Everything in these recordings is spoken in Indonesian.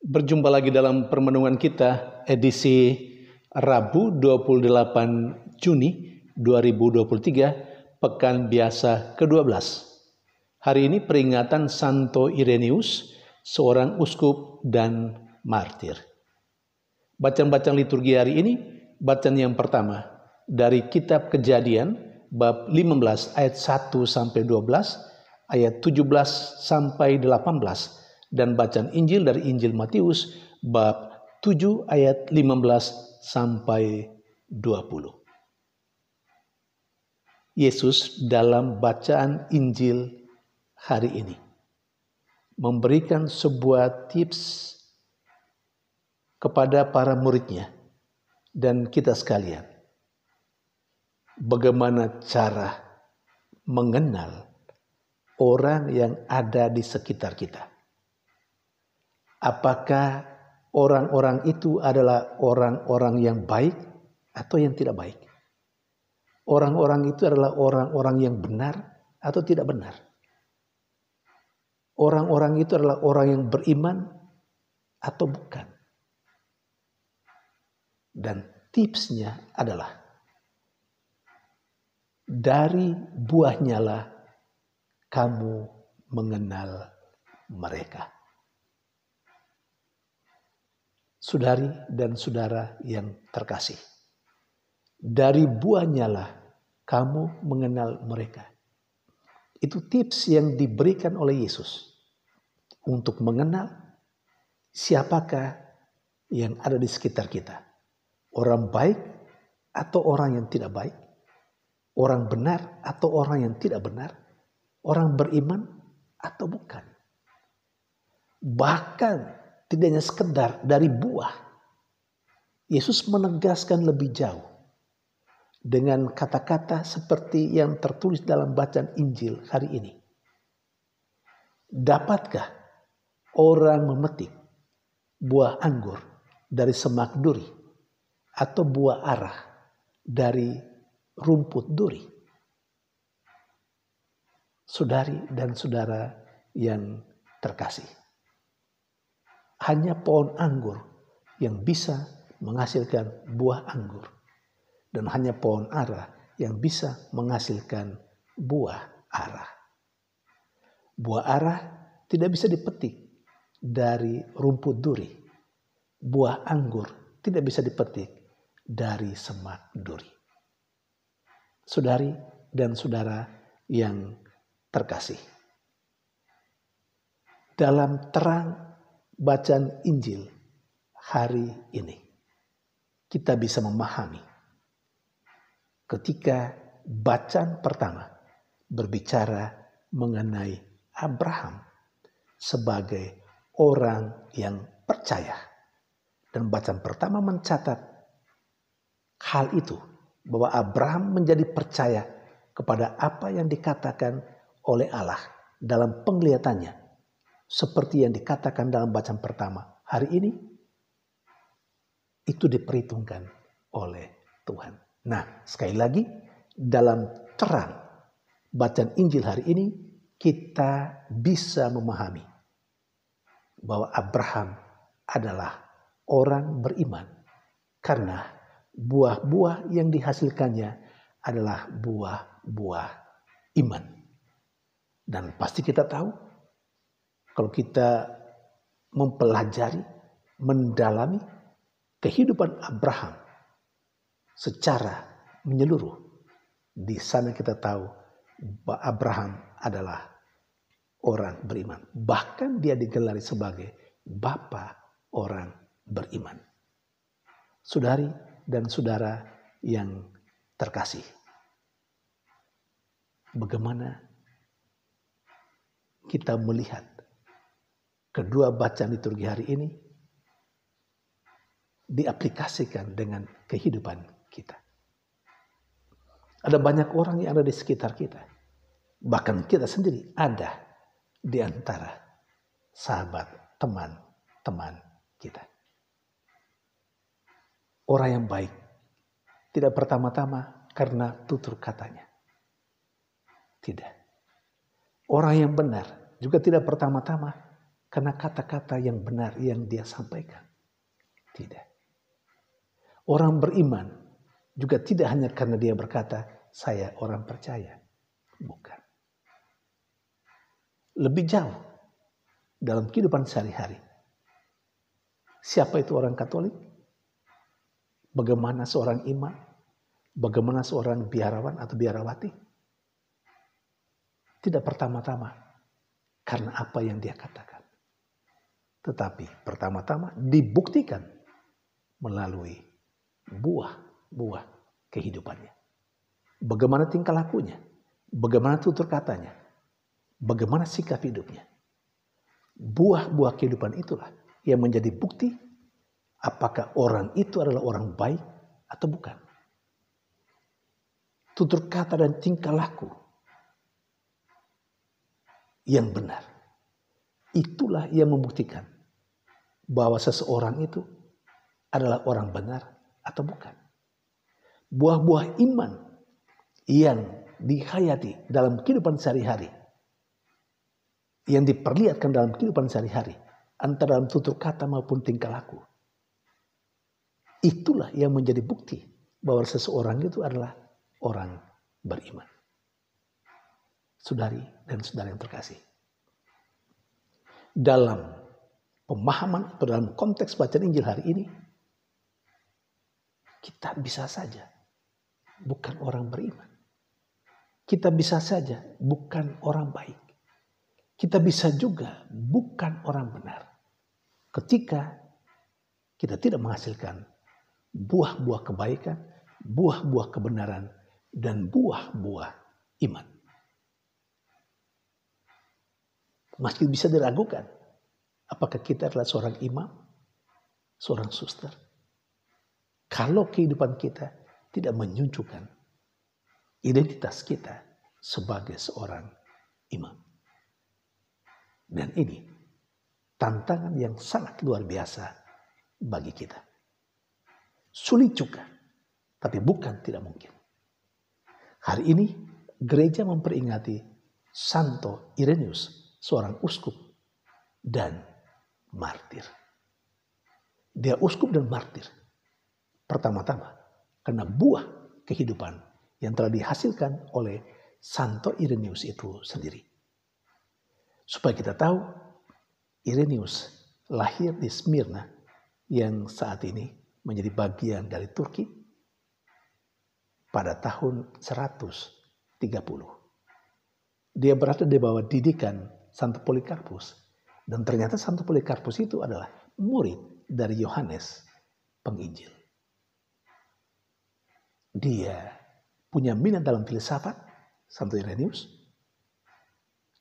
Berjumpa lagi dalam permenungan kita edisi Rabu 28 Juni 2023, Pekan Biasa ke-12. Hari ini peringatan Santo Irenaeus, seorang uskup dan martir. Bacaan-bacaan liturgi hari ini, bacaan yang pertama dari kitab Kejadian bab 15 ayat 1 sampai 12, ayat 17 sampai 18. Dan bacaan Injil dari Injil Matius bab 7 ayat 15 sampai 20. Yesus dalam bacaan Injil hari ini memberikan sebuah tips kepada para muridnya dan kita sekalian. Bagaimana cara mengenal orang yang ada di sekitar kita. Apakah orang-orang itu adalah orang-orang yang baik atau yang tidak baik? Orang-orang itu adalah orang-orang yang benar atau tidak benar? Orang-orang itu adalah orang yang beriman atau bukan? Dan tipsnya adalah dari buahnya lah kamu mengenal mereka. Saudari dan saudara yang terkasih, dari buahnya lah kamu mengenal mereka. Itu tips yang diberikan oleh Yesus untuk mengenal siapakah yang ada di sekitar kita. Orang baik atau orang yang tidak baik, orang benar atau orang yang tidak benar, orang beriman atau bukan. Bahkan tidak hanya sekedar dari buah. Yesus menegaskan lebih jauh dengan kata-kata seperti yang tertulis dalam bacaan Injil hari ini. Dapatkah orang memetik buah anggur dari semak duri atau buah arah dari rumput duri? Saudari dan saudara yang terkasih, hanya pohon anggur yang bisa menghasilkan buah anggur. Dan hanya pohon ara yang bisa menghasilkan buah ara. Buah ara tidak bisa dipetik dari rumput duri. Buah anggur tidak bisa dipetik dari semak duri. Saudari dan saudara yang terkasih, dalam terang bacaan Injil hari ini kita bisa memahami ketika bacaan pertama berbicara mengenai Abraham sebagai orang yang percaya, dan bacaan pertama mencatat hal itu, bahwa Abraham menjadi percaya kepada apa yang dikatakan oleh Allah dalam penglihatannya, seperti yang dikatakan dalam bacaan pertama hari ini, itu diperhitungkan oleh Tuhan. Nah, sekali lagi, dalam terang bacaan Injil hari ini, kita bisa memahami bahwa Abraham adalah orang beriman, karena buah-buah yang dihasilkannya adalah buah-buah iman. Dan pasti kita tahu, kalau kita mempelajari, mendalami kehidupan Abraham secara menyeluruh, di sana kita tahu bahwa Abraham adalah orang beriman. Bahkan dia digelari sebagai bapa orang beriman. Saudari dan saudara yang terkasih, bagaimana kita melihat kedua bacaan liturgi hari ini diaplikasikan dengan kehidupan kita? Ada banyak orang yang ada di sekitar kita. Bahkan kita sendiri ada di antara sahabat, teman-teman kita. Orang yang baik tidak pertama-tama karena tutur katanya. Tidak. Orang yang benar juga tidak pertama-tama karena kata-kata yang benar yang dia sampaikan. Tidak. Orang beriman juga tidak hanya karena dia berkata, saya orang percaya. Bukan. Lebih jauh dalam kehidupan sehari-hari. Siapa itu orang Katolik? Bagaimana seorang imam? Bagaimana seorang biarawan atau biarawati? Tidak pertama-tama karena apa yang dia katakan. Tetapi pertama-tama dibuktikan melalui buah-buah kehidupannya. Bagaimana tingkah lakunya, bagaimana tutur katanya, bagaimana sikap hidupnya. Buah-buah kehidupan itulah yang menjadi bukti apakah orang itu adalah orang baik atau bukan. Tutur kata dan tingkah laku yang benar. Itulah yang membuktikan bahwa seseorang itu adalah orang benar atau bukan. Buah-buah iman yang dihayati dalam kehidupan sehari-hari, yang diperlihatkan dalam kehidupan sehari-hari, antara dalam tutur kata maupun tingkah laku. Itulah yang menjadi bukti bahwa seseorang itu adalah orang beriman. Saudari dan saudara yang terkasih. Dalam pemahaman atau dalam konteks bacaan Injil hari ini, kita bisa saja bukan orang beriman. Kita bisa saja bukan orang baik. Kita bisa juga bukan orang benar. Ketika kita tidak menghasilkan buah-buah kebaikan, buah-buah kebenaran, dan buah-buah iman. Meski bisa diragukan, apakah kita adalah seorang imam, seorang suster, kalau kehidupan kita tidak menunjukkan identitas kita sebagai seorang imam. Dan ini tantangan yang sangat luar biasa bagi kita. Sulit juga, tapi bukan tidak mungkin. Hari ini gereja memperingati Santo Irenaeus, seorang uskup dan martir. Dia uskup dan martir. Pertama-tama karena buah kehidupan yang telah dihasilkan oleh Santo Irenaeus itu sendiri. Supaya kita tahu, Irenaeus lahir di Smyrna yang saat ini menjadi bagian dari Turki pada tahun 130. Dia berada di bawah didikan Santo Polikarpus. Dan ternyata Santo Polikarpus itu adalah murid dari Yohanes Penginjil. Dia punya minat dalam filsafat, Santo Irenaeus.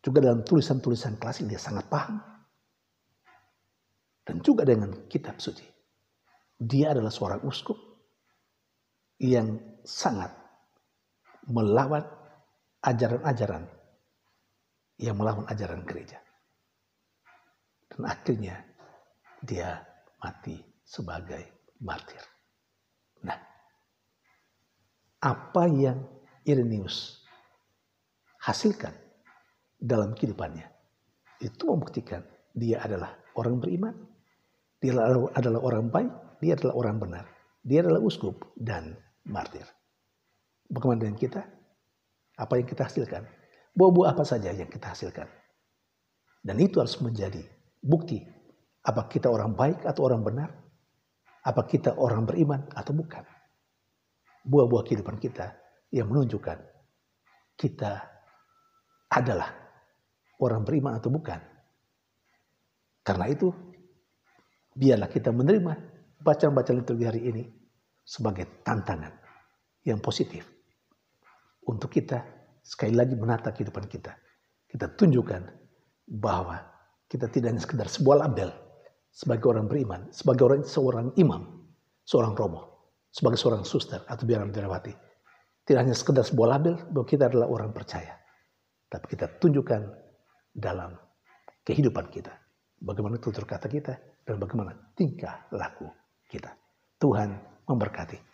Juga dalam tulisan-tulisan klasik dia sangat paham. Dan juga dengan kitab suci. Dia adalah seorang uskup yang sangat melawan ajaran-ajaran yang melawan ajaran gereja. Dan akhirnya dia mati sebagai martir. Nah, apa yang Irenaeus hasilkan dalam kehidupannya itu membuktikan dia adalah orang beriman, dia adalah orang baik, dia adalah orang benar, dia adalah uskup dan martir. Bagaimana dengan kita? Apa yang kita hasilkan? Buah-buah apa saja yang kita hasilkan? Dan itu harus menjadi bukti. Apa kita orang baik atau orang benar? Apa kita orang beriman atau bukan? Buah-buah kehidupan kita yang menunjukkan kita adalah orang beriman atau bukan. Karena itu, biarlah kita menerima bacaan-bacaan liturgi hari ini sebagai tantangan yang positif untuk kita sekali lagi menata kehidupan kita. Kita tunjukkan bahwa kita tidak hanya sekedar sebuah label sebagai orang beriman, sebagai seorang imam, seorang romo, sebagai seorang suster atau biarawati. Tidak hanya sekedar sebuah label bahwa kita adalah orang percaya. Tapi kita tunjukkan dalam kehidupan kita. Bagaimana tutur kata kita dan bagaimana tingkah laku kita. Tuhan memberkati.